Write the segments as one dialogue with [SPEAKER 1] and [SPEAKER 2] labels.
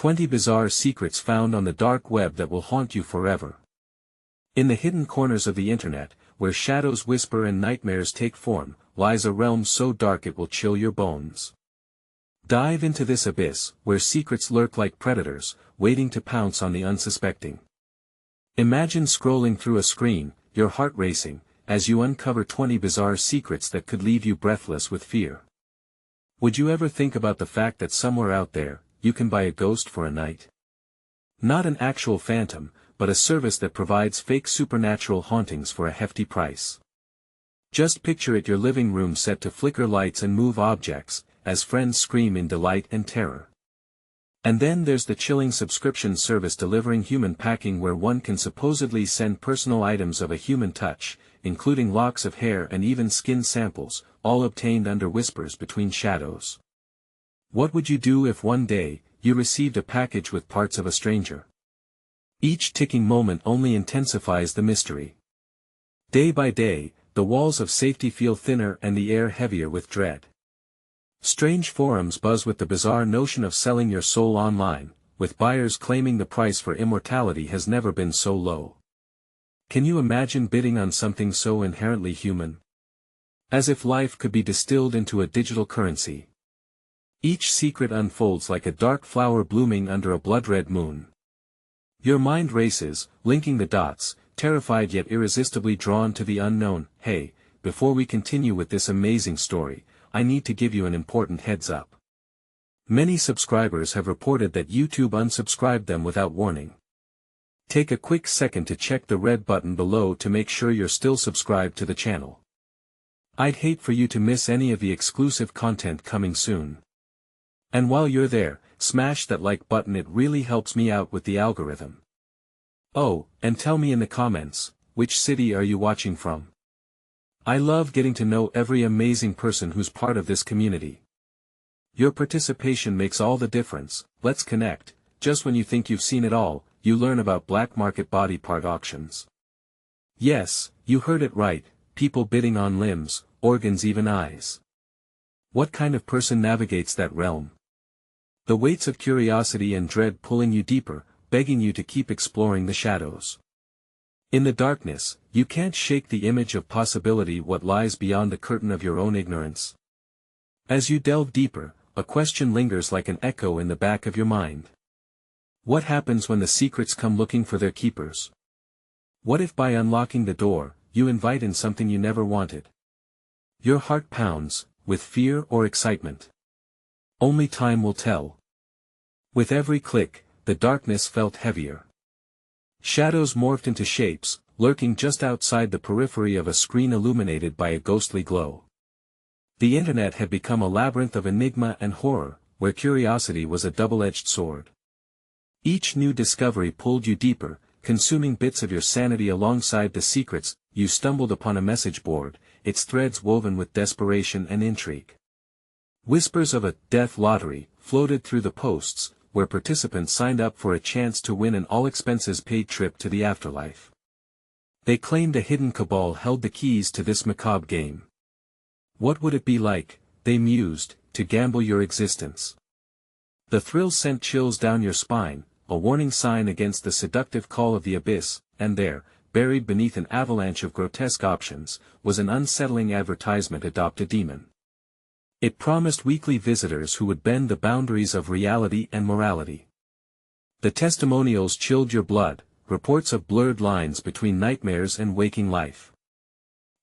[SPEAKER 1] 20 bizarre secrets found on the dark web that will haunt you forever. In the hidden corners of the internet, where shadows whisper and nightmares take form, lies a realm so dark it will chill your bones. Dive into this abyss, where secrets lurk like predators, waiting to pounce on the unsuspecting. Imagine scrolling through a screen, your heart racing, as you uncover 20 bizarre secrets that could leave you breathless with fear. Would you ever think about the fact that somewhere out there, you can buy a ghost for a night? Not an actual phantom, but a service that provides fake supernatural hauntings for a hefty price. Just picture it: your living room set to flicker lights and move objects, as friends scream in delight and terror. And then there's the chilling subscription service delivering human packing, where one can supposedly send personal items of a human touch, including locks of hair and even skin samples, all obtained under whispers between shadows. What would you do if one day, you received a package with parts of a stranger? Each ticking moment only intensifies the mystery. Day by day, the walls of safety feel thinner and the air heavier with dread. Strange forums buzz with the bizarre notion of selling your soul online, with buyers claiming the price for immortality has never been so low. Can you imagine bidding on something so inherently human? As if life could be distilled into a digital currency. Each secret unfolds like a dark flower blooming under a blood-red moon. Your mind races, linking the dots, terrified yet irresistibly drawn to the unknown. Hey, before we continue with this amazing story, I need to give you an important heads up. Many subscribers have reported that YouTube unsubscribed them without warning. Take a quick second to check the red button below to make sure you're still subscribed to the channel. I'd hate for you to miss any of the exclusive content coming soon. And while you're there, smash that like button, it really helps me out with the algorithm. Oh, and tell me in the comments, which city are you watching from? I love getting to know every amazing person who's part of this community. Your participation makes all the difference. Let's connect. Just when you think you've seen it all, you learn about black market body part auctions. Yes, you heard it right, people bidding on limbs, organs, even eyes. What kind of person navigates that realm? The weights of curiosity and dread pulling you deeper, begging you to keep exploring the shadows. In the darkness, you can't shake the image of possibility, what lies beyond the curtain of your own ignorance. As you delve deeper, a question lingers like an echo in the back of your mind. What happens when the secrets come looking for their keepers? What if by unlocking the door, you invite in something you never wanted? Your heart pounds, with fear or excitement. Only time will tell. With every click, the darkness felt heavier. Shadows morphed into shapes, lurking just outside the periphery of a screen illuminated by a ghostly glow. The internet had become a labyrinth of enigma and horror, where curiosity was a double-edged sword. Each new discovery pulled you deeper, consuming bits of your sanity alongside the secrets. You stumbled upon a message board, its threads woven with desperation and intrigue. Whispers of a death lottery floated through the posts, where participants signed up for a chance to win an all-expenses-paid trip to the afterlife. They claimed a hidden cabal held the keys to this macabre game. What would it be like, they mused, to gamble your existence? The thrill sent chills down your spine, a warning sign against the seductive call of the abyss, and there, buried beneath an avalanche of grotesque options, was an unsettling advertisement: adopt a demon. It promised weekly visitors who would bend the boundaries of reality and morality. The testimonials chilled your blood, reports of blurred lines between nightmares and waking life.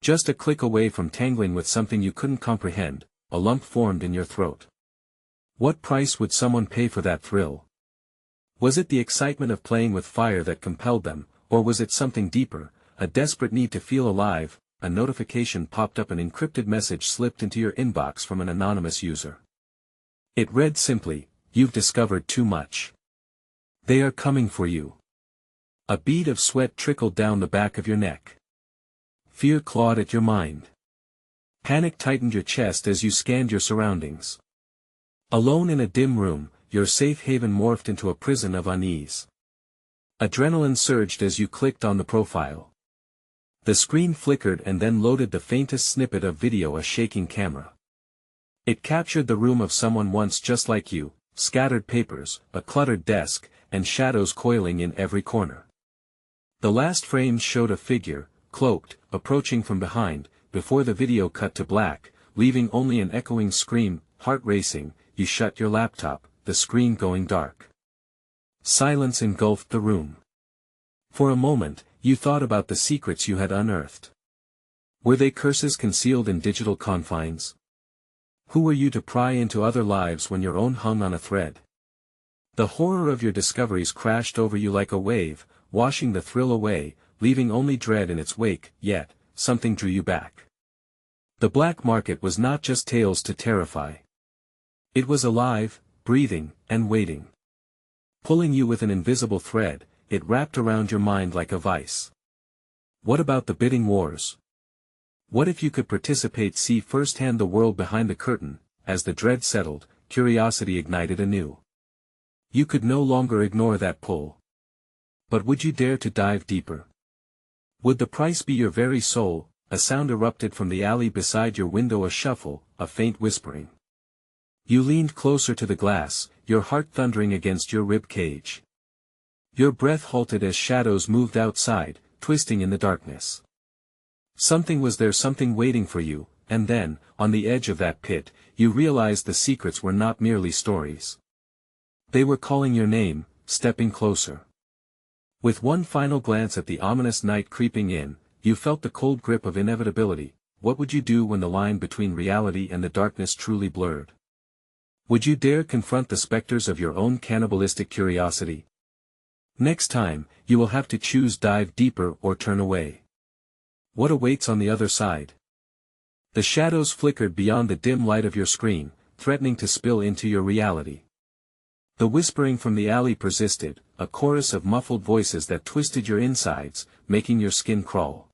[SPEAKER 1] Just a click away from tangling with something you couldn't comprehend, a lump formed in your throat. What price would someone pay for that thrill? Was it the excitement of playing with fire that compelled them, or was it something deeper, a desperate need to feel alive? A notification popped up, an encrypted message slipped into your inbox from an anonymous user. It read simply, "You've discovered too much. They are coming for you." A bead of sweat trickled down the back of your neck. Fear clawed at your mind. Panic tightened your chest as you scanned your surroundings. Alone in a dim room, your safe haven morphed into a prison of unease. Adrenaline surged as you clicked on the profile. The screen flickered and then loaded the faintest snippet of video, a shaking camera. It captured the room of someone once just like you, scattered papers, a cluttered desk, and shadows coiling in every corner. The last frames showed a figure, cloaked, approaching from behind, before the video cut to black, leaving only an echoing scream. Heart racing, you shut your laptop, the screen going dark. Silence engulfed the room. For a moment, you thought about the secrets you had unearthed. Were they curses concealed in digital confines? Who were you to pry into other lives when your own hung on a thread? The horror of your discoveries crashed over you like a wave, washing the thrill away, leaving only dread in its wake. Yet, something drew you back. The black market was not just tales to terrify. It was alive, breathing, and waiting. Pulling you with an invisible thread, it wrapped around your mind like a vice. What about the bidding wars? What if you could see firsthand the world behind the curtain? As the dread settled, curiosity ignited anew. You could no longer ignore that pull. But would you dare to dive deeper? Would the price be your very soul? A sound erupted from the alley beside your window, a shuffle, a faint whispering. You leaned closer to the glass, your heart thundering against your rib cage. Your breath halted as shadows moved outside, twisting in the darkness. Something was there, something waiting for you, and then, on the edge of that pit, you realized the secrets were not merely stories. They were calling your name, stepping closer. With one final glance at the ominous night creeping in, you felt the cold grip of inevitability. What would you do when the line between reality and the darkness truly blurred? Would you dare confront the specters of your own cannibalistic curiosity? Next time, you will have to choose: dive deeper or turn away. What awaits on the other side? The shadows flickered beyond the dim light of your screen, threatening to spill into your reality. The whispering from the alley persisted, a chorus of muffled voices that twisted your insides, making your skin crawl.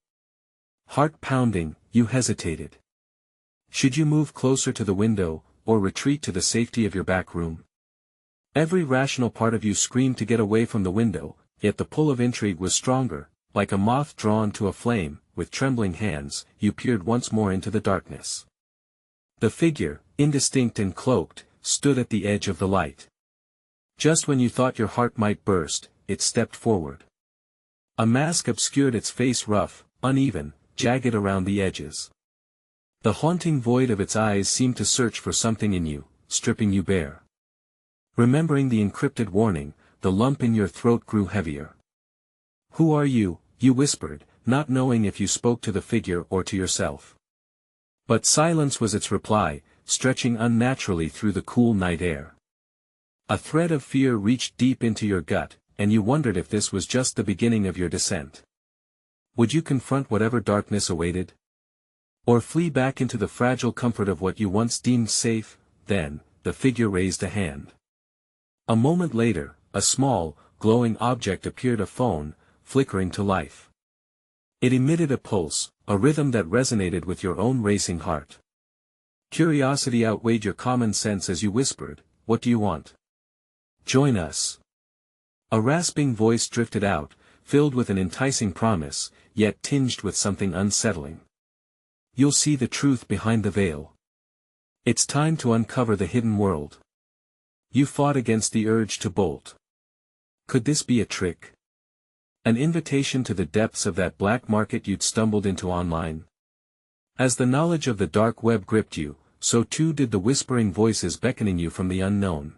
[SPEAKER 1] Heart pounding, you hesitated. Should you move closer to the window, or retreat to the safety of your back room? Every rational part of you screamed to get away from the window, yet the pull of intrigue was stronger. Like a moth drawn to a flame, with trembling hands, you peered once more into the darkness. The figure, indistinct and cloaked, stood at the edge of the light. Just when you thought your heart might burst, it stepped forward. A mask obscured its face, rough, uneven, jagged around the edges. The haunting void of its eyes seemed to search for something in you, stripping you bare. Remembering the encrypted warning, the lump in your throat grew heavier. "Who are you?" you whispered, not knowing if you spoke to the figure or to yourself. But silence was its reply, stretching unnaturally through the cool night air. A thread of fear reached deep into your gut, and you wondered if this was just the beginning of your descent. Would you confront whatever darkness awaited? Or flee back into the fragile comfort of what you once deemed safe? Then, the figure raised a hand. A moment later, a small, glowing object appeared, a phone, flickering to life. It emitted a pulse, a rhythm that resonated with your own racing heart. Curiosity outweighed your common sense as you whispered, "What do you want? Join us." A rasping voice drifted out, filled with an enticing promise, yet tinged with something unsettling. "You'll see the truth behind the veil. It's time to uncover the hidden world." You fought against the urge to bolt. Could this be a trick? An invitation to the depths of that black market you'd stumbled into online? As the knowledge of the dark web gripped you, so too did the whispering voices beckoning you from the unknown.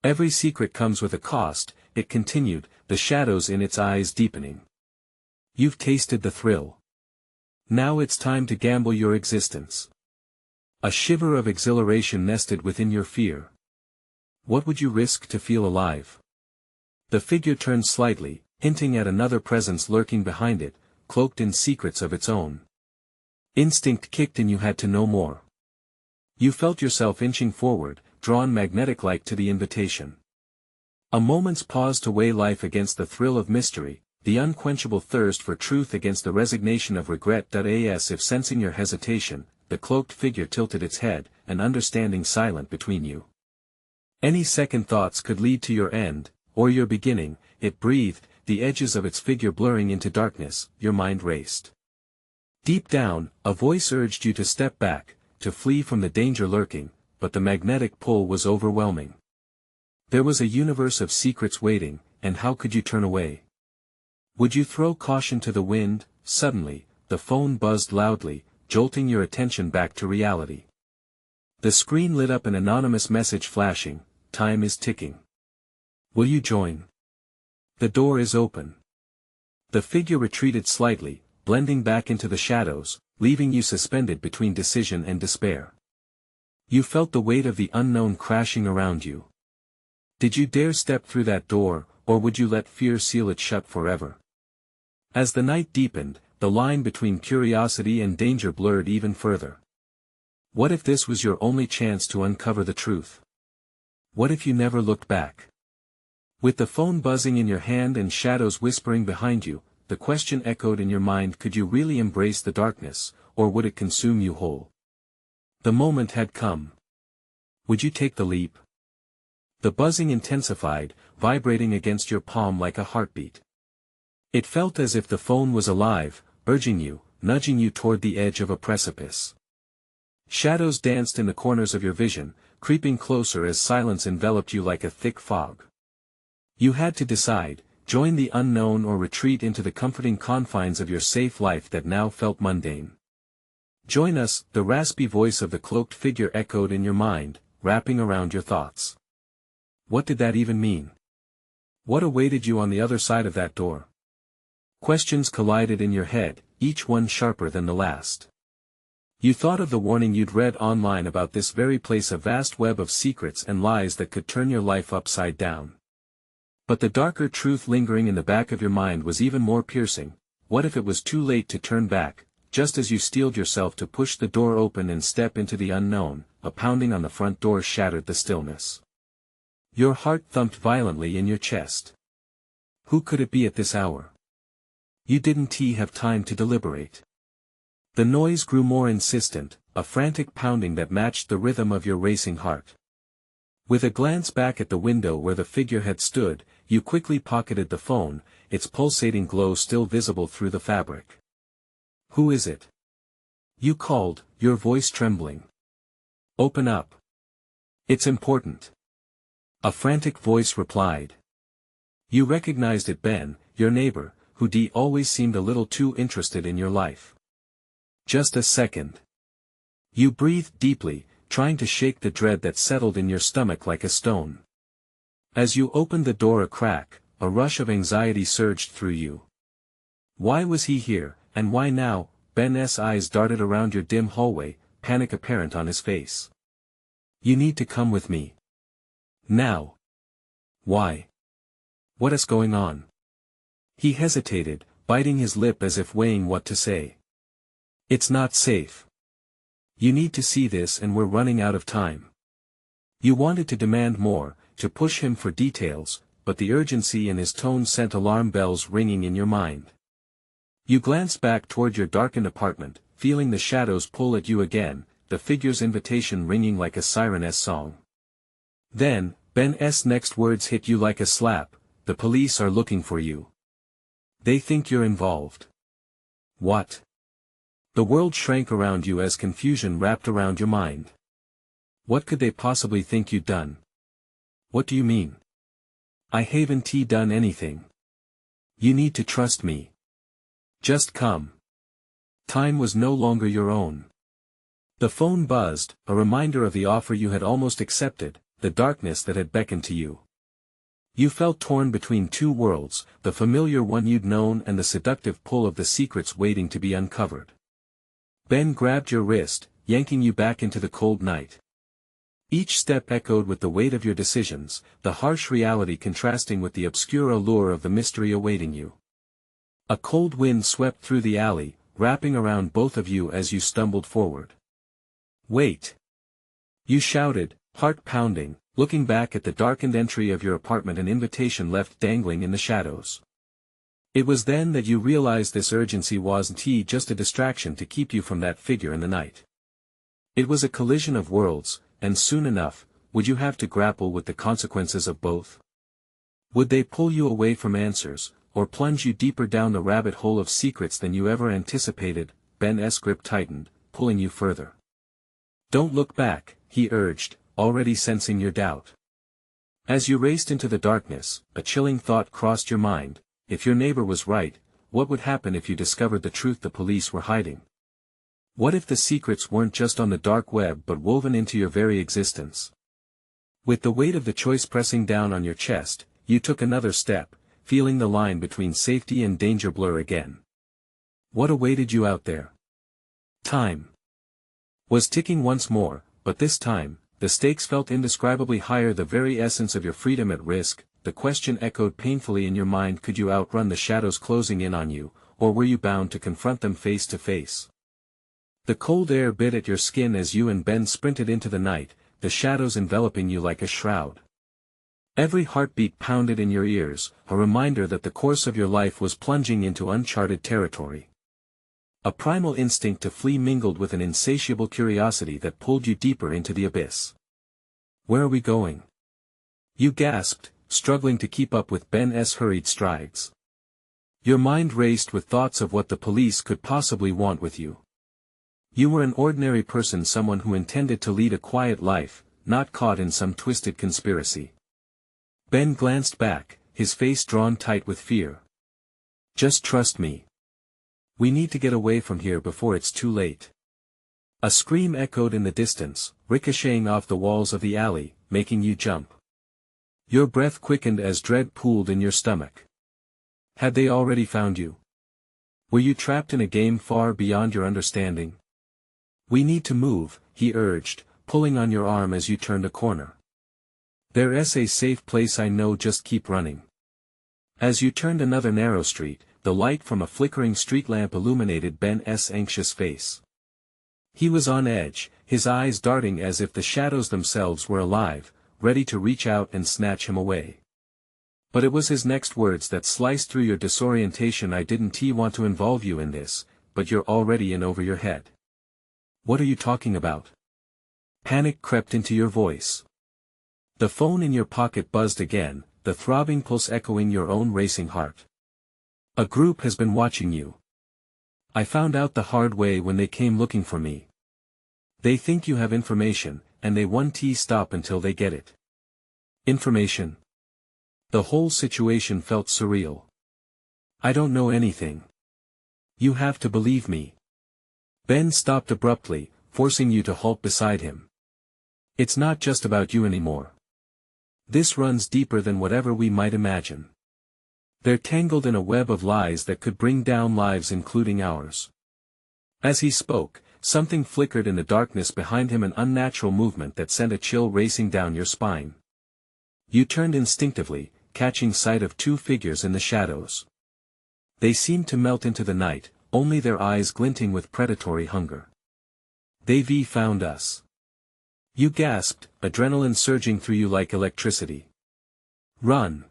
[SPEAKER 1] "Every secret comes with a cost," it continued, the shadows in its eyes deepening. "You've tasted the thrill. Now it's time to gamble your existence." A shiver of exhilaration nested within your fear. What would you risk to feel alive? The figure turned slightly, hinting at another presence lurking behind it, cloaked in secrets of its own. Instinct kicked and you had to know more. You felt yourself inching forward, drawn magnetic-like to the invitation. A moment's pause to weigh life against the thrill of mystery, the unquenchable thirst for truth against the resignation of regret. As if sensing your hesitation, the cloaked figure tilted its head, an understanding silent between you. Any second thoughts could lead to your end, or your beginning, it breathed, the edges of its figure blurring into darkness. Your mind raced. Deep down, a voice urged you to step back, to flee from the danger lurking, but the magnetic pull was overwhelming. There was a universe of secrets waiting, and how could you turn away? Would you throw caution to the wind? Suddenly, the phone buzzed loudly, jolting your attention back to reality. The screen lit up an anonymous message flashing, "Time is ticking. Will you join? The door is open." The figure retreated slightly, blending back into the shadows, leaving you suspended between decision and despair. You felt the weight of the unknown crashing around you. Did you dare step through that door, or would you let fear seal it shut forever? As the night deepened, the line between curiosity and danger blurred even further. What if this was your only chance to uncover the truth? What if you never looked back? With the phone buzzing in your hand and shadows whispering behind you, the question echoed in your mind: could you really embrace the darkness, or would it consume you whole? The moment had come. Would you take the leap? The buzzing intensified, vibrating against your palm like a heartbeat. It felt as if the phone was alive, urging you, nudging you toward the edge of a precipice. Shadows danced in the corners of your vision, creeping closer as silence enveloped you like a thick fog. You had to decide: join the unknown or retreat into the comforting confines of your safe life that now felt mundane. "Join us," the raspy voice of the cloaked figure echoed in your mind, wrapping around your thoughts. What did that even mean? What awaited you on the other side of that door? Questions collided in your head, each one sharper than the last. You thought of the warning you'd read online about this very place, a vast web of secrets and lies that could turn your life upside down. But the darker truth lingering in the back of your mind was even more piercing. What if it was too late to turn back, just as you steeled yourself to push the door open and step into the unknown? A pounding on the front door shattered the stillness. Your heart thumped violently in your chest. Who could it be at this hour? You didn't have time to deliberate. The noise grew more insistent, a frantic pounding that matched the rhythm of your racing heart. With a glance back at the window where the figure had stood, you quickly pocketed the phone, its pulsating glow still visible through the fabric. "Who is it?" you called, your voice trembling. "Open up. It's important." A frantic voice replied. You recognized it: Ben, your neighbor, who always seemed a little too interested in your life. "Just a second." You breathed deeply, trying to shake the dread that settled in your stomach like a stone. As you opened the door a crack, a rush of anxiety surged through you. Why was he here, and why now? Ben's eyes darted around your dim hallway, panic apparent on his face. "You need to come with me. Now." "Why? What is going on?" He hesitated, biting his lip as if weighing what to say. "It's not safe. You need to see this, and we're running out of time." You wanted to demand more, to push him for details, but the urgency in his tone sent alarm bells ringing in your mind. You glanced back toward your darkened apartment, feeling the shadows pull at you again, the figure's invitation ringing like a siren's song. Then, Ben's next words hit you like a slap: "The police are looking for you. They think you're involved." What? The world shrank around you as confusion wrapped around your mind. What could they possibly think you'd done? "What do you mean?" "I haven't done anything. You need to trust me. Just come." Time was no longer your own. The phone buzzed, a reminder of the offer you had almost accepted, the darkness that had beckoned to you. You felt torn between two worlds, the familiar one you'd known and the seductive pull of the secrets waiting to be uncovered. Ben grabbed your wrist, yanking you back into the cold night. Each step echoed with the weight of your decisions, the harsh reality contrasting with the obscure allure of the mystery awaiting you. A cold wind swept through the alley, wrapping around both of you as you stumbled forward. "Wait!" you shouted, heart pounding, looking back at the darkened entry of your apartment, an invitation left dangling in the shadows. It was then that you realized this urgency wasn't just a distraction to keep you from that figure in the night. It was a collision of worlds, and soon enough, would you have to grapple with the consequences of both? Would they pull you away from answers, or plunge you deeper down the rabbit hole of secrets than you ever anticipated? Ben's grip tightened, pulling you further. "Don't look back," he urged, already sensing your doubt. As you raced into the darkness, a chilling thought crossed your mind: if your neighbor was right, what would happen if you discovered the truth the police were hiding? What if the secrets weren't just on the dark web but woven into your very existence? With the weight of the choice pressing down on your chest, you took another step, feeling the line between safety and danger blur again. What awaited you out there? Time was ticking once more, but this time, the stakes felt indescribably higher, the very essence of your freedom at risk. The question echoed painfully in your mind: could you outrun the shadows closing in on you, or were you bound to confront them face to face? The cold air bit at your skin as you and Ben sprinted into the night, the shadows enveloping you like a shroud. Every heartbeat pounded in your ears, a reminder that the course of your life was plunging into uncharted territory. A primal instinct to flee mingled with an insatiable curiosity that pulled you deeper into the abyss. Where are we going? You gasped, struggling to keep up with Ben's hurried strides. Your mind raced with thoughts of what the police could possibly want with you. You were an ordinary person, someone who intended to lead a quiet life, not caught in some twisted conspiracy. Ben glanced back, his face drawn tight with fear. Just trust me. We need to get away from here before it's too late. A scream echoed in the distance, ricocheting off the walls of the alley, making you jump. Your breath quickened as dread pooled in your stomach. Had they already found you? Were you trapped in a game far beyond your understanding? We need to move, he urged, pulling on your arm as you turned a corner. There's a safe place, I know, just keep running. As you turned another narrow street, the light from a flickering street lamp illuminated Ben's anxious face. He was on edge, his eyes darting as if the shadows themselves were alive, ready to reach out and snatch him away. But it was his next words that sliced through your disorientation: I didn't want to involve you in this, but you're already in over your head. What are you talking about? Panic crept into your voice. The phone in your pocket buzzed again, the throbbing pulse echoing your own racing heart. A group has been watching you. I found out the hard way when they came looking for me. They think you have information, and they won't stop until they get it. Information? The whole situation felt surreal. I don't know anything. You have to believe me. Ben stopped abruptly, forcing you to halt beside him. It's not just about you anymore. This runs deeper than whatever we might imagine. They're tangled in a web of lies that could bring down lives, including ours. As he spoke, something flickered in the darkness behind him, an unnatural movement that sent a chill racing down your spine. You turned instinctively, catching sight of two figures in the shadows. They seemed to melt into the night, only their eyes glinting with predatory hunger. They've found us. You gasped, adrenaline surging through you like electricity. Run!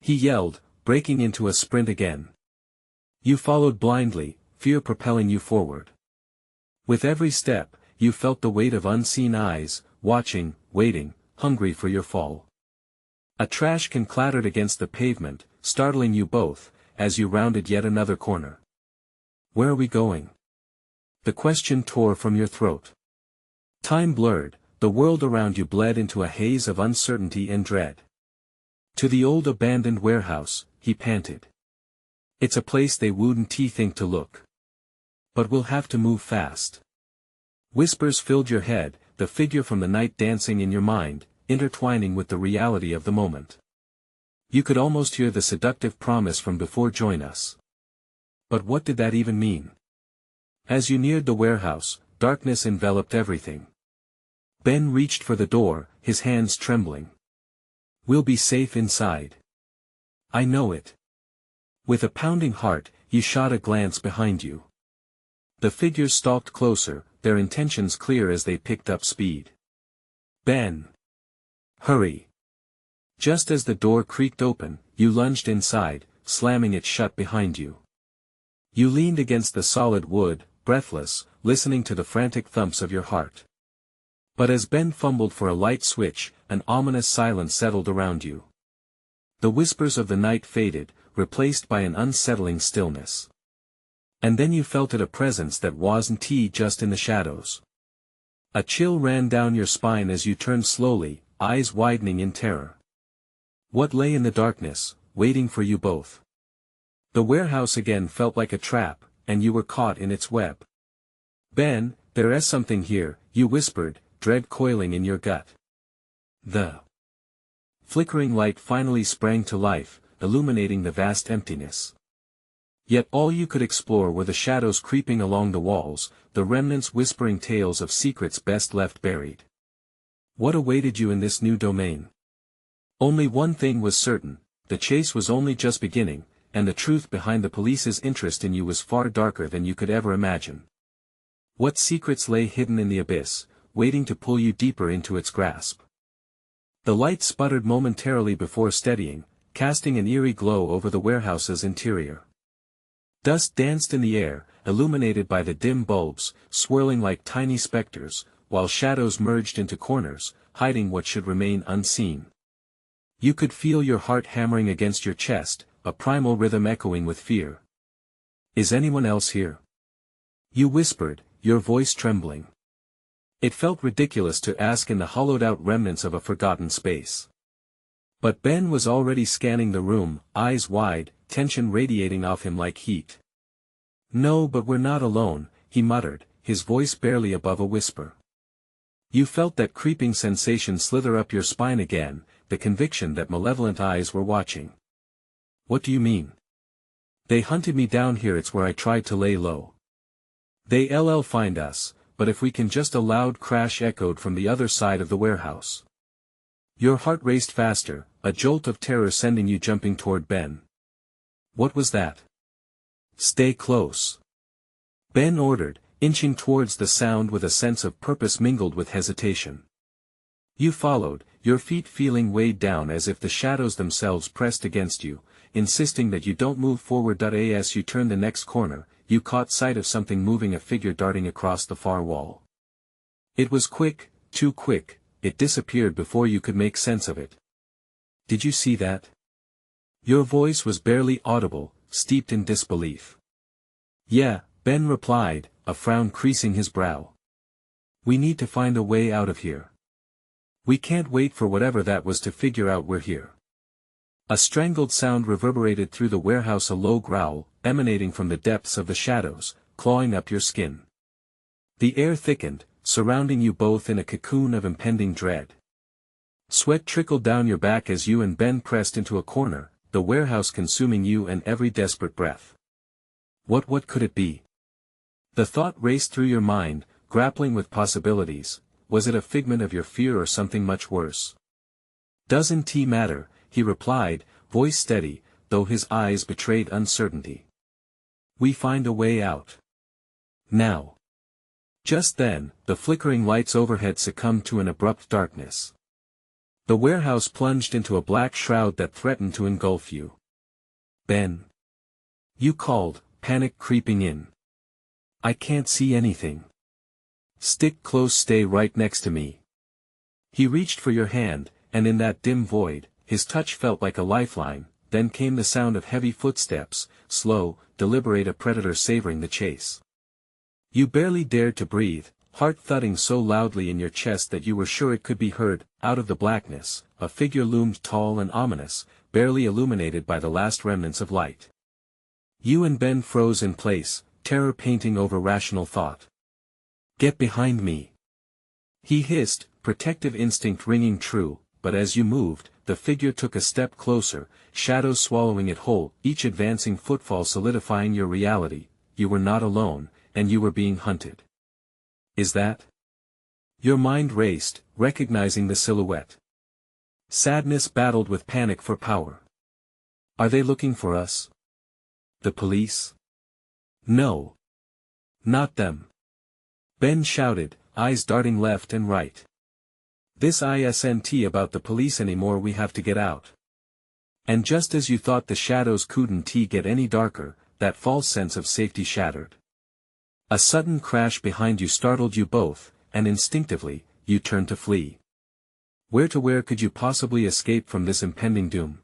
[SPEAKER 1] He yelled, breaking into a sprint again. You followed blindly, fear propelling you forward. With every step, you felt the weight of unseen eyes, watching, waiting, hungry for your fall. A trash can clattered against the pavement, startling you both, as you rounded yet another corner. Where are we going? The question tore from your throat. Time blurred, the world around you bled into a haze of uncertainty and dread. To the old abandoned warehouse, he panted. It's a place they wouldn't think to look. But we'll have to move fast. Whispers filled your head, the figure from the night dancing in your mind, intertwining with the reality of the moment. You could almost hear the seductive promise from before: join us. But what did that even mean? As you neared the warehouse, darkness enveloped everything. Ben reached for the door, his hands trembling. We'll be safe inside. I know it. With a pounding heart, you shot a glance behind you. The figures stalked closer, their intentions clear as they picked up speed. Ben! Hurry! Just as the door creaked open, you lunged inside, slamming it shut behind you. You leaned against the solid wood, breathless, listening to the frantic thumps of your heart. But as Ben fumbled for a light switch, an ominous silence settled around you. The whispers of the night faded, replaced by an unsettling stillness. And then you felt it, a presence that wasn't just in the shadows. A chill ran down your spine as you turned slowly, eyes widening in terror. What lay in the darkness, waiting for you both? The warehouse again felt like a trap, and you were caught in its web. Ben, there is something here, you whispered, dread coiling in your gut. The flickering light finally sprang to life, illuminating the vast emptiness. Yet all you could explore were the shadows creeping along the walls, the remnants whispering tales of secrets best left buried. What awaited you in this new domain? Only one thing was certain, the chase was only just beginning, and the truth behind the police's interest in you was far darker than you could ever imagine. What secrets lay hidden in the abyss, waiting to pull you deeper into its grasp? The light sputtered momentarily before steadying, casting an eerie glow over the warehouse's interior. Dust danced in the air, illuminated by the dim bulbs, swirling like tiny specters, while shadows merged into corners, hiding what should remain unseen. You could feel your heart hammering against your chest, a primal rhythm echoing with fear. Is anyone else here? You whispered, your voice trembling. It felt ridiculous to ask in the hollowed-out remnants of a forgotten space. But Ben was already scanning the room, eyes wide, tension radiating off him like heat. No, but we're not alone, he muttered, his voice barely above a whisper. You felt that creeping sensation slither up your spine again, the conviction that malevolent eyes were watching. What do you mean? They hunted me down here, it's where I tried to lay low. They'll find us, but if we can just a loud crash echoed from the other side of the warehouse. Your heart raced faster, a jolt of terror sending you jumping toward Ben. What was that? Stay close. Ben ordered, inching towards the sound with a sense of purpose mingled with hesitation. You followed, your feet feeling weighed down as if the shadows themselves pressed against you, insisting that you don't move forward. As you turned the next corner, you caught sight of something moving, a figure darting across the far wall. It was quick, too quick, it disappeared before you could make sense of it. Did you see that? Your voice was barely audible, steeped in disbelief. Yeah, Ben replied, a frown creasing his brow. We need to find a way out of here. We can't wait for whatever that was to figure out we're here. A strangled sound reverberated through the warehouse, a low growl, emanating from the depths of the shadows, clawing up your skin. The air thickened, surrounding you both in a cocoon of impending dread. Sweat trickled down your back as you and Ben pressed into a corner, the warehouse consuming you and every desperate breath. What could it be? The thought raced through your mind, grappling with possibilities. Was it a figment of your fear or something much worse? Doesn't matter, he replied, voice steady, though his eyes betrayed uncertainty. We find a way out. Now. Just then, the flickering lights overhead succumbed to an abrupt darkness. The warehouse plunged into a black shroud that threatened to engulf you. Ben. You called, panic creeping in. I can't see anything. Stick close, stay right next to me. He reached for your hand, and in that dim void, his touch felt like a lifeline. Then came the sound of heavy footsteps, slow, deliberate, a predator savoring the chase. You barely dared to breathe, heart thudding so loudly in your chest that you were sure it could be heard. Out of the blackness, a figure loomed tall and ominous, barely illuminated by the last remnants of light. You and Ben froze in place, terror painting over rational thought. Get behind me. He hissed, protective instinct ringing true, but as you moved, the figure took a step closer, shadows swallowing it whole, each advancing footfall solidifying your reality. You were not alone, and you were being hunted. Is that? Your mind raced, recognizing the silhouette. Sadness battled with panic for power. Are they looking for us? The police? No. Not them. Ben shouted, eyes darting left and right. This isn't about the police anymore, we have to get out. And just as you thought the shadows couldn't get any darker, that false sense of safety shattered. A sudden crash behind you startled you both, and instinctively, you turned to flee. Where could you possibly escape from this impending doom?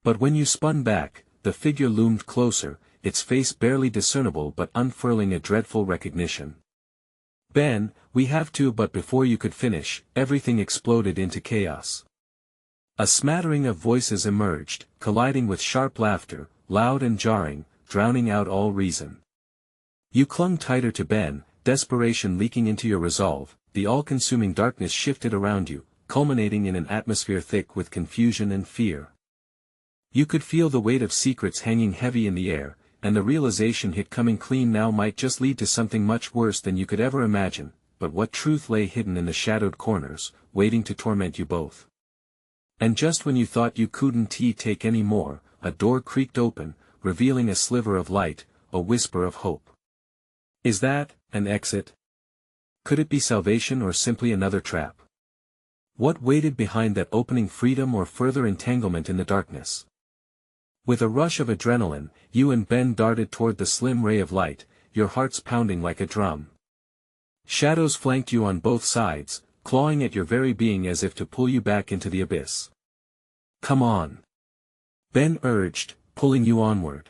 [SPEAKER 1] But when you spun back, the figure loomed closer, its face barely discernible but unfurling a dreadful recognition. Ben, we have to, but before you could finish, everything exploded into chaos. A smattering of voices emerged, colliding with sharp laughter, loud and jarring, drowning out all reason. You clung tighter to Ben, desperation leaking into your resolve. The all-consuming darkness shifted around you, culminating in an atmosphere thick with confusion and fear. You could feel the weight of secrets hanging heavy in the air, and the realization hit coming clean now might just lead to something much worse than you could ever imagine. But what truth lay hidden in the shadowed corners, waiting to torment you both? And just when you thought you couldn't take any more, a door creaked open, revealing a sliver of light, a whisper of hope. Is that an exit? Could it be salvation or simply another trap? What waited behind that opening, freedom or further entanglement in the darkness? With a rush of adrenaline, you and Ben darted toward the slim ray of light, your hearts pounding like a drum. Shadows flanked you on both sides, clawing at your very being as if to pull you back into the abyss. Come on, Ben urged, pulling you onward.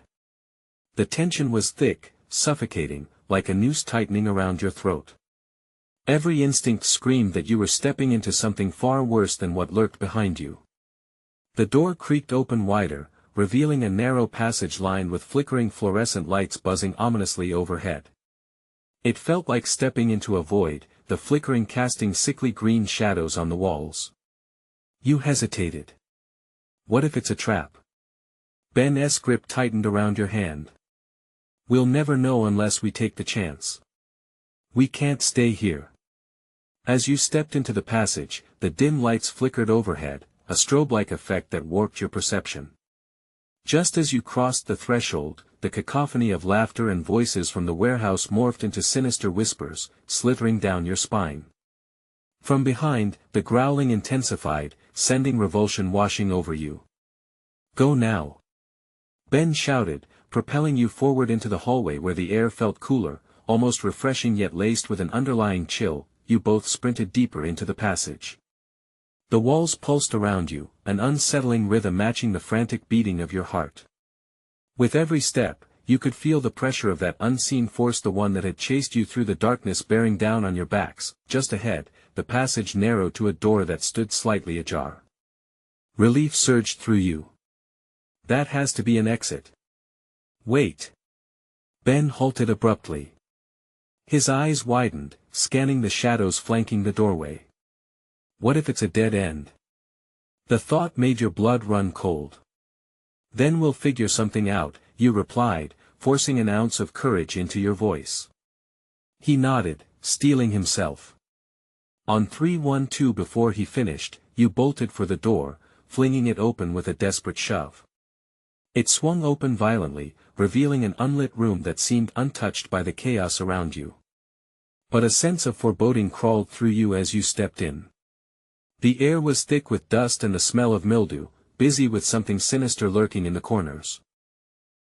[SPEAKER 1] The tension was thick, suffocating, like a noose tightening around your throat. Every instinct screamed that you were stepping into something far worse than what lurked behind you. The door creaked open wider, revealing a narrow passage lined with flickering fluorescent lights buzzing ominously overhead. It felt like stepping into a void, the flickering casting sickly green shadows on the walls. You hesitated. What if it's a trap? Ben's grip tightened around your hand. We'll never know unless we take the chance. We can't stay here. As you stepped into the passage, the dim lights flickered overhead, a strobe-like effect that warped your perception. Just as you crossed the threshold, the cacophony of laughter and voices from the warehouse morphed into sinister whispers, slithering down your spine. From behind, the growling intensified, sending revulsion washing over you. Go now! Ben shouted, propelling you forward into the hallway where the air felt cooler, almost refreshing yet laced with an underlying chill. You both sprinted deeper into the passage. The walls pulsed around you, an unsettling rhythm matching the frantic beating of your heart. With every step, you could feel the pressure of that unseen force, the one that had chased you through the darkness bearing down on your backs. Just ahead, the passage narrowed to a door that stood slightly ajar. Relief surged through you. That has to be an exit. Wait. Ben halted abruptly. His eyes widened, scanning the shadows flanking the doorway. What if it's a dead end? The thought made your blood run cold. Then we'll figure something out, you replied, forcing an ounce of courage into your voice. He nodded, steeling himself. On 3-1-2 before he finished, you bolted for the door, flinging it open with a desperate shove. It swung open violently, revealing an unlit room that seemed untouched by the chaos around you. But a sense of foreboding crawled through you as you stepped in. The air was thick with dust and the smell of mildew, busy with something sinister lurking in the corners.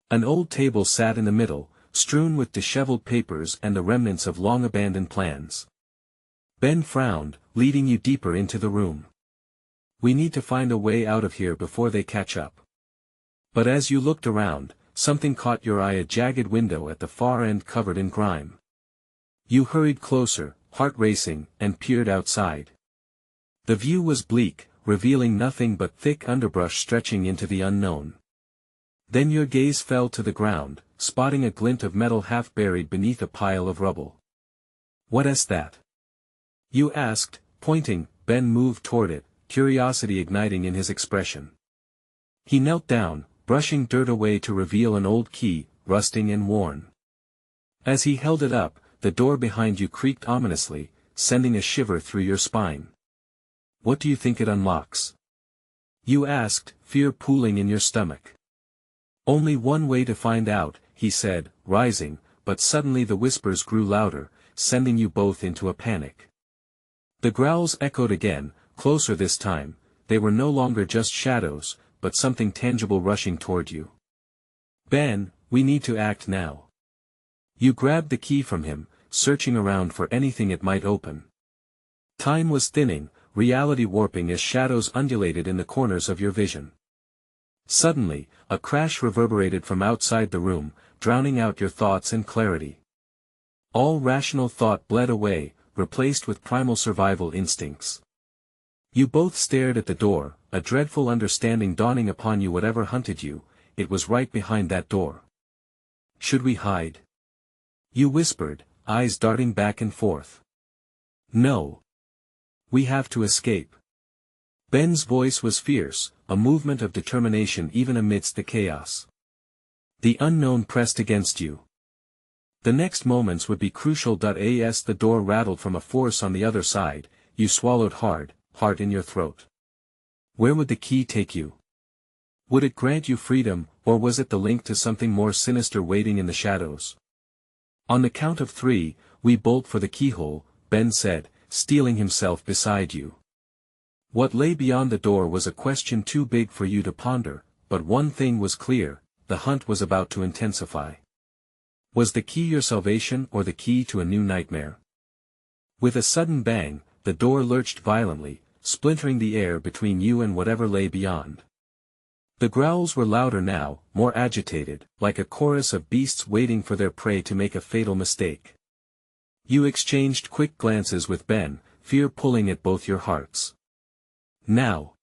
[SPEAKER 1] An old table sat in the middle, strewn with disheveled papers and the remnants of long-abandoned plans. Ben frowned, leading you deeper into the room. We need to find a way out of here before they catch up. But as you looked around, something caught your eye, a jagged window at the far end covered in grime. You hurried closer, heart racing, and peered outside. The view was bleak, revealing nothing but thick underbrush stretching into the unknown. Then your gaze fell to the ground, spotting a glint of metal half buried beneath a pile of rubble. What is that? You asked, pointing. Ben moved toward it, curiosity igniting in his expression. He knelt down, brushing dirt away to reveal an old key, rusting and worn. As he held it up, the door behind you creaked ominously, sending a shiver through your spine. What do you think it unlocks? You asked, fear pooling in your stomach. Only one way to find out, he said, rising, but suddenly the whispers grew louder, sending you both into a panic. The growls echoed again, closer this time. They were no longer just shadows, but something tangible rushing toward you. Ben, we need to act now. You grabbed the key from him, searching around for anything it might open. Time was thinning, reality warping as shadows undulated in the corners of your vision. Suddenly, a crash reverberated from outside the room, drowning out your thoughts and clarity. All rational thought bled away, replaced with primal survival instincts. You both stared at the door, a dreadful understanding dawning upon you. Whatever hunted you, it was right behind that door. Should we hide? You whispered, eyes darting back and forth. No. We have to escape. Ben's voice was fierce, a movement of determination even amidst the chaos. The unknown pressed against you. The next moments would be crucial. As the door rattled from a force on the other side, you swallowed hard, heart in your throat. Where would the key take you? Would it grant you freedom, or was it the link to something more sinister waiting in the shadows? On the count of 3, we bolt for the keyhole, Ben said, steeling himself beside you. What lay beyond the door was a question too big for you to ponder, but one thing was clear, the hunt was about to intensify. Was the key your salvation or the key to a new nightmare? With a sudden bang, the door lurched violently, splintering the air between you and whatever lay beyond. The growls were louder now, more agitated, like a chorus of beasts waiting for their prey to make a fatal mistake. You exchanged quick glances with Ben, fear pulling at both your hearts. Now!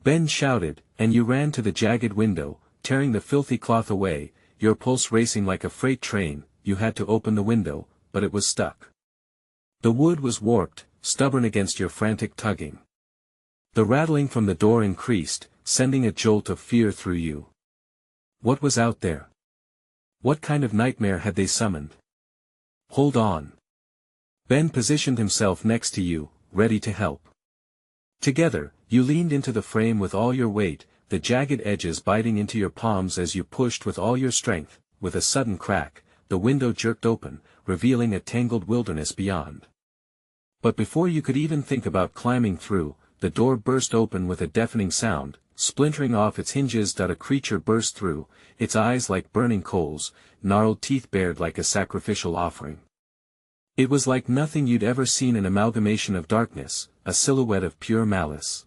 [SPEAKER 1] Ben shouted, and you ran to the jagged window, tearing the filthy cloth away, your pulse racing like a freight train. You had to open the window, but it was stuck. The wood was warped, stubborn against your frantic tugging. The rattling from the door increased, sending a jolt of fear through you. What was out there? What kind of nightmare had they summoned? Hold on. Ben positioned himself next to you, ready to help. Together, you leaned into the frame with all your weight, the jagged edges biting into your palms as you pushed with all your strength. With a sudden crack, the window jerked open, revealing a tangled wilderness beyond. But before you could even think about climbing through, the door burst open with a deafening sound, splintering off its hinges. A creature burst through, its eyes like burning coals, gnarled teeth bared like a sacrificial offering. It was like nothing you'd ever seen, an amalgamation of darkness, a silhouette of pure malice.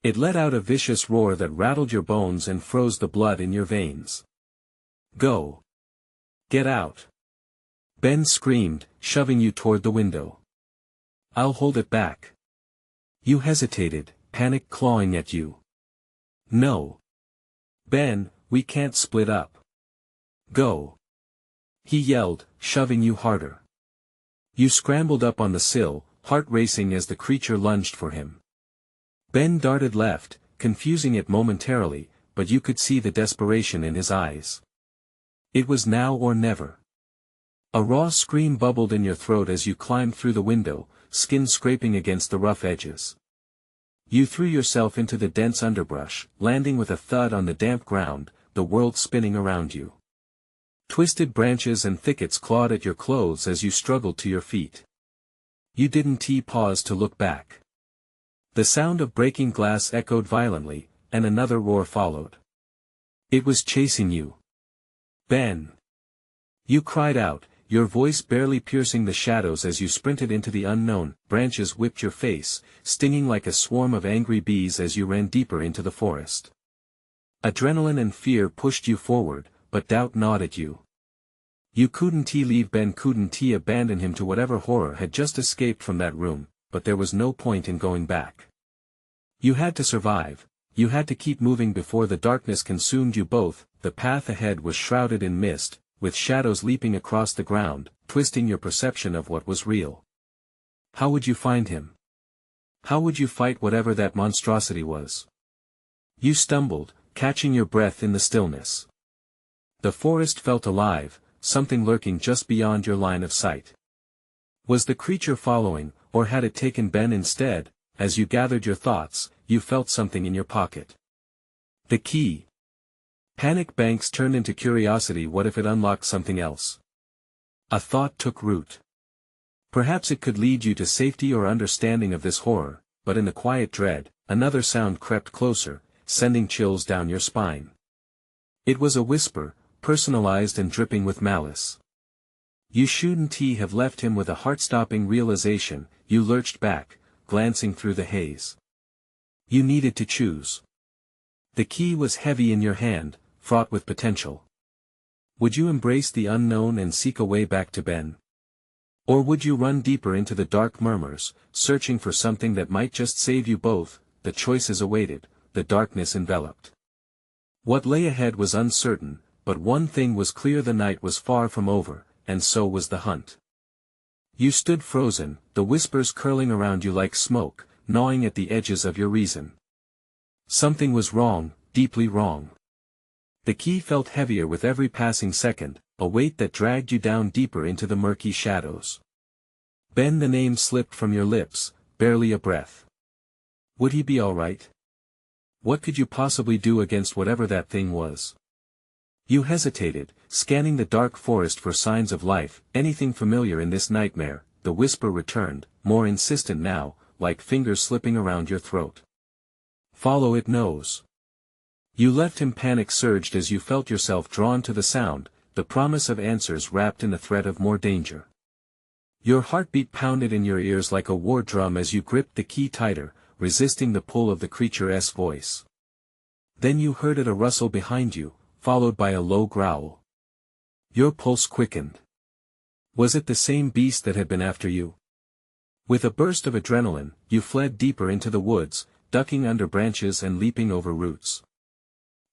[SPEAKER 1] It let out a vicious roar that rattled your bones and froze the blood in your veins. Go! Get out! Ben screamed, shoving you toward the window. I'll hold it back. You hesitated, panic clawing at you. No. Ben, we can't split up. Go! He yelled, shoving you harder. You scrambled up on the sill, heart racing as the creature lunged for him. Ben darted left, confusing it momentarily, but you could see the desperation in his eyes. It was now or never. A raw scream bubbled in your throat as you climbed through the window, skin scraping against the rough edges. You threw yourself into the dense underbrush, landing with a thud on the damp ground, the world spinning around you. Twisted branches and thickets clawed at your clothes as you struggled to your feet. You didn't pause to look back. The sound of breaking glass echoed violently, and another roar followed. It was chasing you. Ben! You cried out, your voice barely piercing the shadows as you sprinted into the unknown. Branches whipped your face, stinging like a swarm of angry bees as you ran deeper into the forest. Adrenaline and fear pushed you forward, but doubt gnawed at you. You couldn't leave Ben, couldn't abandon him to whatever horror had just escaped from that room, but there was no point in going back. You had to survive, you had to keep moving before the darkness consumed you both. The path ahead was shrouded in mist, with shadows leaping across the ground, twisting your perception of what was real. How would you find him? How would you fight whatever that monstrosity was? You stumbled, catching your breath in the stillness. The forest felt alive, something lurking just beyond your line of sight. Was the creature following, or had it taken Ben instead? As you gathered your thoughts, you felt something in your pocket. The key. Panic banks turned into curiosity. What if it unlocked something else? A thought took root. Perhaps it could lead you to safety or understanding of this horror, but in the quiet dread, another sound crept closer, sending chills down your spine. It was a whisper, personalized and dripping with malice. You shouldn't have left him. With a heart-stopping realization, you lurched back, glancing through the haze. You needed to choose. The key was heavy in your hand, fraught with potential. Would you embrace the unknown and seek a way back to Ben? Or would you run deeper into the dark murmurs, searching for something that might just save you both? the choices awaited, the darkness enveloped. What lay ahead was uncertain, but one thing was clear: the night was far from over, and so was the hunt. You stood frozen, the whispers curling around you like smoke, gnawing at the edges of your reason. Something was wrong, deeply wrong. The key felt heavier with every passing second, a weight that dragged you down deeper into the murky shadows. Ben, the name slipped from your lips, barely a breath. Would he be all right? What could you possibly do against whatever that thing was? You hesitated, scanning the dark forest for signs of life, anything familiar in this nightmare. The whisper returned, more insistent now, like fingers slipping around your throat. Follow it, knows. You left him. Panic surged as you felt yourself drawn to the sound, the promise of answers wrapped in the threat of more danger. Your heartbeat pounded in your ears like a war drum as you gripped the key tighter, resisting the pull of the creature's voice. Then you heard it, a rustle behind you, followed by a low growl. Your pulse quickened. Was it the same beast that had been after you? With a burst of adrenaline, you fled deeper into the woods, ducking under branches and leaping over roots.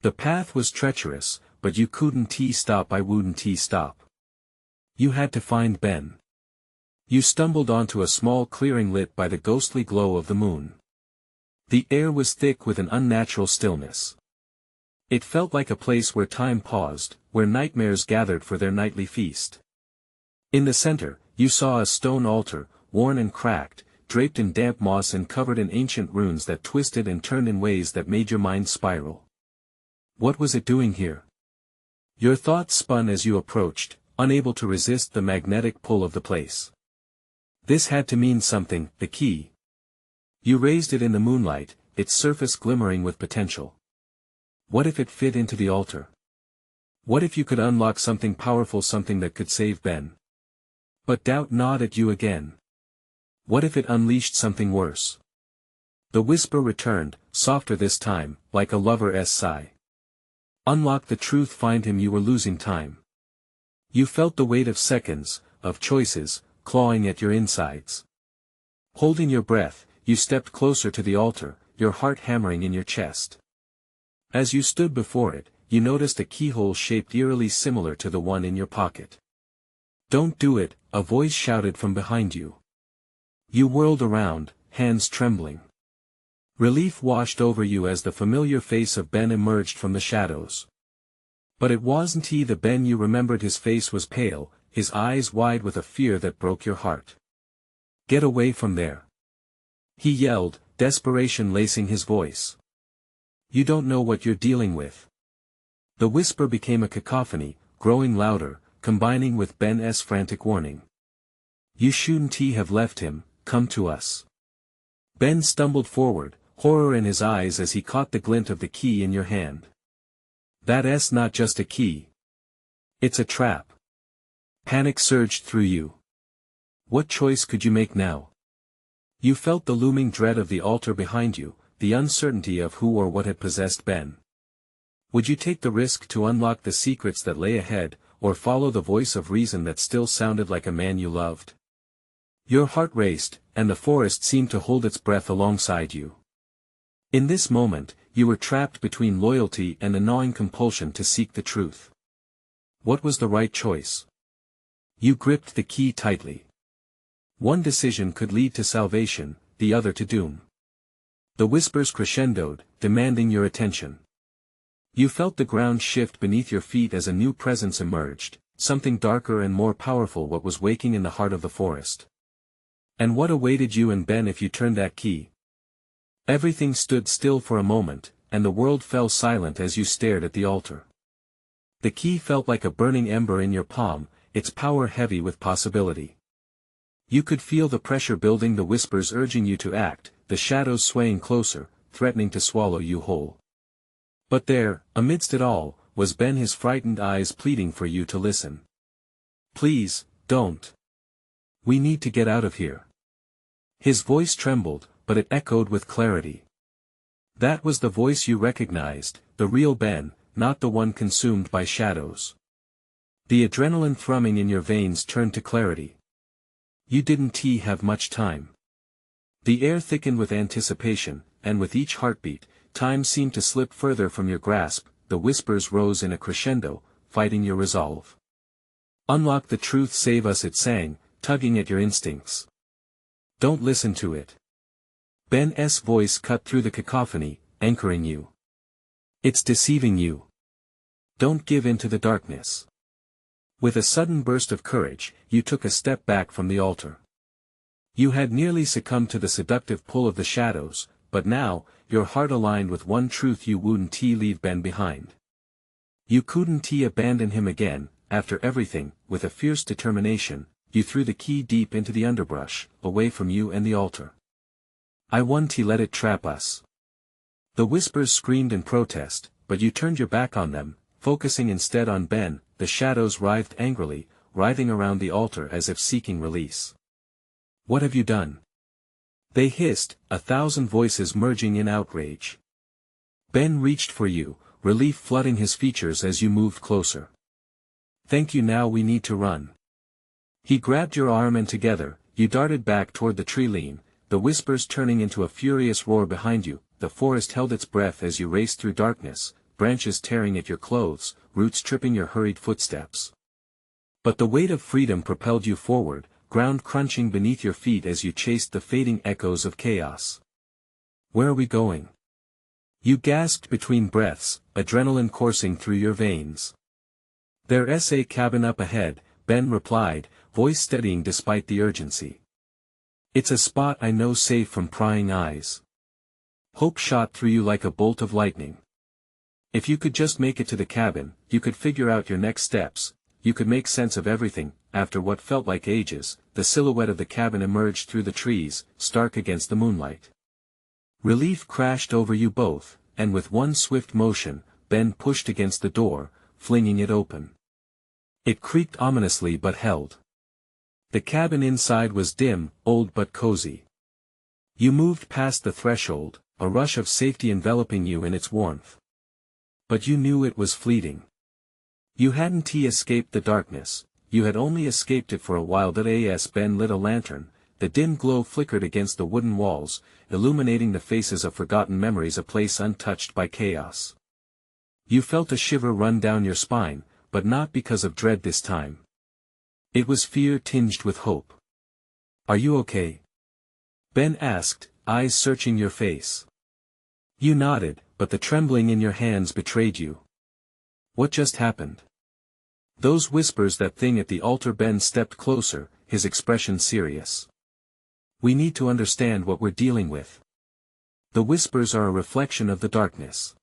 [SPEAKER 1] The path was treacherous, but you couldn't stop. I wouldn't stop. You had to find Ben. You stumbled onto a small clearing lit by the ghostly glow of the moon. The air was thick with an unnatural stillness. It felt like a place where time paused, where nightmares gathered for their nightly feast. In the center, you saw a stone altar, worn and cracked, draped in damp moss and covered in ancient runes that twisted and turned in ways that made your mind spiral. What was it doing here? Your thoughts spun as you approached, unable to resist the magnetic pull of the place. This had to mean something: the key. You raised it in the moonlight, its surface glimmering with potential. What if it fit into the altar? What if you could unlock something powerful, something that could save Ben? But doubt gnawed at you again. What if it unleashed something worse? The whisper returned, softer this time, like a lover's sigh. Unlock the truth, find him. You were losing time. You felt the weight of seconds, of choices, clawing at your insides. Holding your breath, you stepped closer to the altar, your heart hammering in your chest. As you stood before it, you noticed a keyhole shaped eerily similar to the one in your pocket. "Don't do it," a voice shouted from behind you. You whirled around, hands trembling. Relief washed over you as the familiar face of Ben emerged from the shadows. But it wasn't he, the Ben you remembered. His face was pale, his eyes wide with a fear that broke your heart. "Get away from there!" he yelled, desperation lacing his voice. "You don't know what you're dealing with." The whisper became a cacophony, growing louder, combining with Ben's frantic warning. "You shouldn't have left him, come to us." Ben stumbled forward, horror in his eyes as he caught the glint of the key in your hand. "That's not just a key. It's a trap." Panic surged through you. What choice could you make now? You felt the looming dread of the altar behind you, the uncertainty of who or what had possessed Ben. Would you take the risk to unlock the secrets that lay ahead, or follow the voice of reason that still sounded like a man you loved? Your heart raced, and the forest seemed to hold its breath alongside you. In this moment, you were trapped between loyalty and a gnawing compulsion to seek the truth. What was the right choice? You gripped the key tightly. One decision could lead to salvation, the other to doom. The whispers crescendoed, demanding your attention. You felt the ground shift beneath your feet as a new presence emerged, something darker and more powerful, what was waking in the heart of the forest. And what awaited you and Ben if you turned that key? Everything stood still for a moment, and the world fell silent as you stared at the altar. The key felt like a burning ember in your palm, its power heavy with possibility. You could feel the pressure building, the whispers urging you to act, the shadows swaying closer, threatening to swallow you whole. But there, amidst it all, was Ben, his frightened eyes pleading for you to listen. "Please, don't. We need to get out of here." His voice trembled, but it echoed with clarity. That was the voice you recognized, the real Ben, not the one consumed by shadows. The adrenaline thrumming in your veins turned to clarity. You didn't have much time. The air thickened with anticipation, and with each heartbeat, time seemed to slip further from your grasp. The whispers rose in a crescendo, fighting your resolve. Unlock the truth, save us, it sang, tugging at your instincts. Don't listen to it. Ben's voice cut through the cacophony, anchoring you. It's deceiving you. Don't give in to the darkness. With a sudden burst of courage, you took a step back from the altar. You had nearly succumbed to the seductive pull of the shadows, but now, your heart aligned with one truth: you wouldn't leave Ben behind. You couldn't abandon him again. After everything, with a fierce determination, you threw the key deep into the underbrush, away from you and the altar. I won't let it trap us. The whispers screamed in protest, but you turned your back on them, focusing instead on Ben. The shadows writhed angrily, writhing around the altar as if seeking release. What have you done? They hissed, 1,000 voices merging in outrage. Ben reached for you, relief flooding his features as you moved closer. Thank you, now we need to run. He grabbed your arm and together, you darted back toward the tree line, the whispers turning into a furious roar behind you. The forest held its breath as you raced through darkness, branches tearing at your clothes, roots tripping your hurried footsteps. But the weight of freedom propelled you forward, ground crunching beneath your feet as you chased the fading echoes of chaos. Where are we going? You gasped between breaths, adrenaline coursing through your veins. There's a cabin up ahead, Ben replied, voice steadying despite the urgency. It's a spot I know, safe from prying eyes. Hope shot through you like a bolt of lightning. If you could just make it to the cabin, you could figure out your next steps, you could make sense of everything. After what felt like ages, the silhouette of the cabin emerged through the trees, stark against the moonlight. Relief crashed over you both, and with one swift motion, Ben pushed against the door, flinging it open. It creaked ominously but held. The cabin inside was dim, old but cozy. You moved past the threshold, a rush of safety enveloping you in its warmth. But you knew it was fleeting. You hadn't escaped the darkness, you had only escaped it for a while. As Ben lit a lantern, the dim glow flickered against the wooden walls, illuminating the faces of forgotten memories, a place untouched by chaos. You felt a shiver run down your spine, but not because of dread this time. It was fear tinged with hope. Are you okay? Ben asked, eyes searching your face. You nodded, but the trembling in your hands betrayed you. What just happened? Those whispers, that thing at the altar. Ben stepped closer, his expression serious. We need to understand what we're dealing with. The whispers are a reflection of the darkness.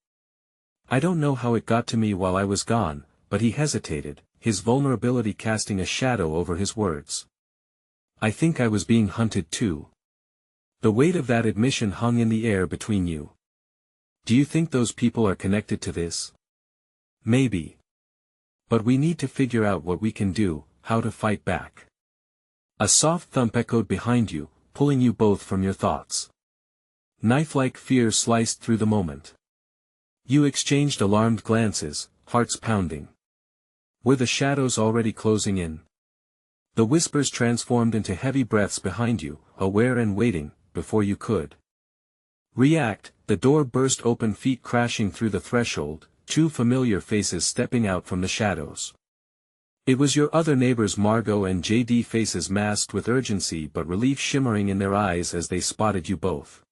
[SPEAKER 1] I don't know how it got to me while I was gone, but he hesitated, his vulnerability casting a shadow over his words. I think I was being hunted too. The weight of that admission hung in the air between you. Do you think those people are connected to this? Maybe. But we need to figure out what we can do, how to fight back. A soft thump echoed behind you, pulling you both from your thoughts. Knife-like fear sliced through the moment. You exchanged alarmed glances, hearts pounding. Were the shadows already closing in? The whispers transformed into heavy breaths behind you, aware and waiting, before you could react. The door burst open, feet crashing through the threshold, two familiar faces stepping out from the shadows. It was your other neighbors, Margot and JD, faces masked with urgency but relief shimmering in their eyes as they spotted you both.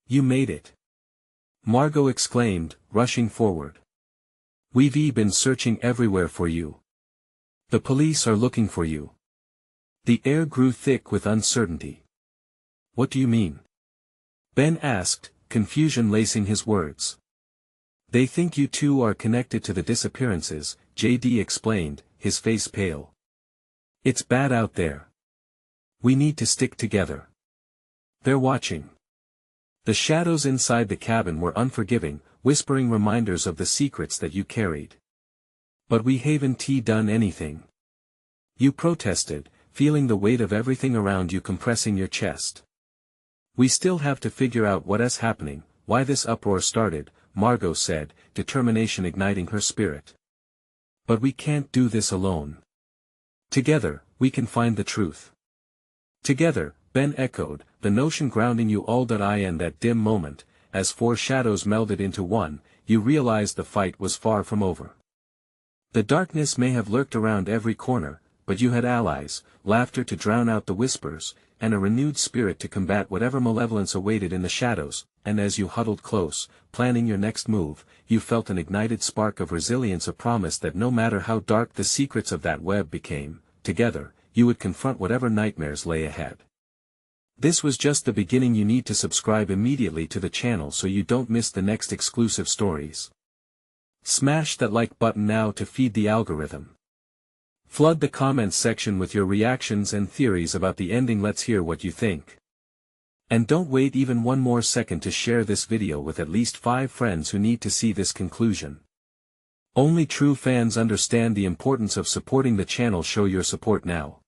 [SPEAKER 1] You made it! Margot exclaimed, rushing forward. We've been searching everywhere for you. The police are looking for you. The air grew thick with uncertainty. What do you mean? Ben asked, confusion lacing his words. They think you two are connected to the disappearances, JD explained, his face pale. It's bad out there. We need to stick together. They're watching. The shadows inside the cabin were unforgiving, whispering reminders of the secrets that you carried. But we haven't done anything. You protested, feeling the weight of everything around you compressing your chest. We still have to figure out what is happening, why this uproar started, Margot said, determination igniting her spirit. But we can't do this alone. Together, we can find the truth. Together, Ben echoed, the notion grounding you all. In that dim moment, as four shadows melded into one, you realized the fight was far from over. The darkness may have lurked around every corner, but you had allies, laughter to drown out the whispers, and a renewed spirit to combat whatever malevolence awaited in the shadows, and as you huddled close, planning your next move, you felt an ignited spark of resilience, a promise that no matter how dark the secrets of that web became, together, you would confront whatever nightmares lay ahead. This was just the beginning. You need to subscribe immediately to the channel so you don't miss the next exclusive stories. Smash that like button now to feed the algorithm. Flood the comments section with your reactions and theories about the ending. Let's hear what you think. And don't wait even one more second to share this video with at least 5 friends who need to see this conclusion. Only true fans understand the importance of supporting the channel. Show your support now.